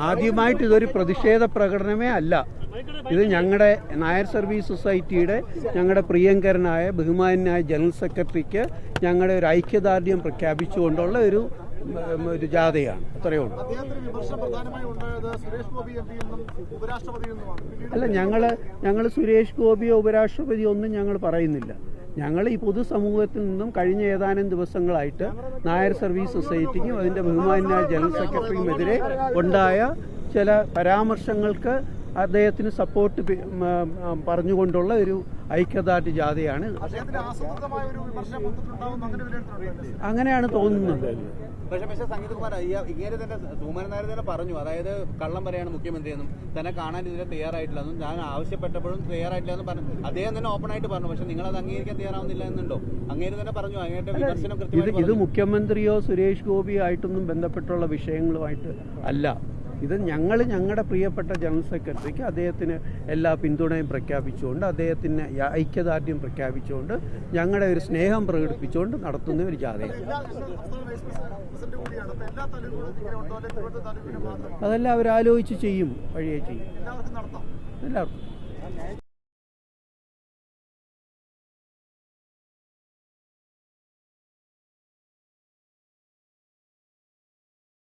ആദ്യമായിട്ട് ഇതൊരു പ്രതിഷേധ പ്രകടനമേ അല്ല. ഇത് ഞങ്ങളുടെ നായർ സർവീസ് സൊസൈറ്റിയുടെ ഞങ്ങളുടെ പ്രിയങ്കരനായ ബഹുമാന്യനായ ജനറൽ സെക്രട്ടറിക്ക് ഞങ്ങളുടെ ഒരു ഐക്യദാർഢ്യം പ്രഖ്യാപിച്ചുകൊണ്ടുള്ള ഒരു ജാഥയാണ്. അത്രയേ ഉള്ളൂ. അല്ല, ഞങ്ങൾ സുരേഷ് ഗോപിയോ ഉപരാഷ്ട്രപതിയോ ഒന്നും ഞങ്ങൾ പറയുന്നില്ല. ഞങ്ങൾ ഈ പൊതുസമൂഹത്തിൽ നിന്നും കഴിഞ്ഞ ഏതാനും ദിവസങ്ങളായിട്ട് നായർ സർവീസ് സൊസൈറ്റിക്കും അതിൻ്റെ ബഹുമാന്യനായ ജനറൽ സെക്രട്ടറിക്കുമെതിരെ ഉണ്ടായ ചില പരാമർശങ്ങൾക്ക് അദ്ദേഹത്തിന് സപ്പോർട്ട് പറഞ്ഞുകൊണ്ടുള്ള ഒരു ഐക്യദാർഢ്യ ജാഥയാണ്. അങ്ങനെയാണ് തോന്നുന്നത്. പക്ഷേ സംഗീതകുമാർ ഇങ്ങനെ തന്നെ സുകുമാരൻ നായർ തന്നെ പറഞ്ഞു, അതായത് കള്ളം പറയാണ് മുഖ്യമന്ത്രിയെന്നും തന്നെ കാണാൻ ഇതിനെ തയ്യാറായിട്ടില്ലെന്നും ഞാൻ ആവശ്യപ്പെട്ടപ്പോഴും തയ്യാറായിട്ടില്ലെന്നും പറഞ്ഞു. അദ്ദേഹം തന്നെ ഓപ്പൺ ആയിട്ട് പറഞ്ഞു. പക്ഷെ നിങ്ങളത് അംഗീകരിക്കാൻ തയ്യാറാവുന്നില്ല എന്നുണ്ടോ? അങ്ങേര് തന്നെ പറഞ്ഞു. അങ്ങേരുടെ വിമർശനം കൃത്യമായി ഇത് മുഖ്യമന്ത്രിയോ സുരേഷ് ഗോപിയോ ആയിട്ടൊന്നും ബന്ധപ്പെട്ടുള്ള വിഷയങ്ങളുമായിട്ട് അല്ല. ഇത് ഞങ്ങളുടെ പ്രിയപ്പെട്ട ജനറൽ സെക്രട്ടറിക്ക് അദ്ദേഹത്തിന് എല്ലാ പിന്തുണയും പ്രഖ്യാപിച്ചുകൊണ്ട്, അദ്ദേഹത്തിന് ഐക്യദാർഢ്യം പ്രഖ്യാപിച്ചുകൊണ്ട്, ഞങ്ങളുടെ ഒരു സ്നേഹം പ്രകടിപ്പിച്ചുകൊണ്ട് നടത്തുന്ന ഒരു ജാഥയാണ്. അതെല്ലാം അവരാലോചിച്ച് ചെയ്യും, വഴിയെ ചെയ്യും എല്ലാവർക്കും.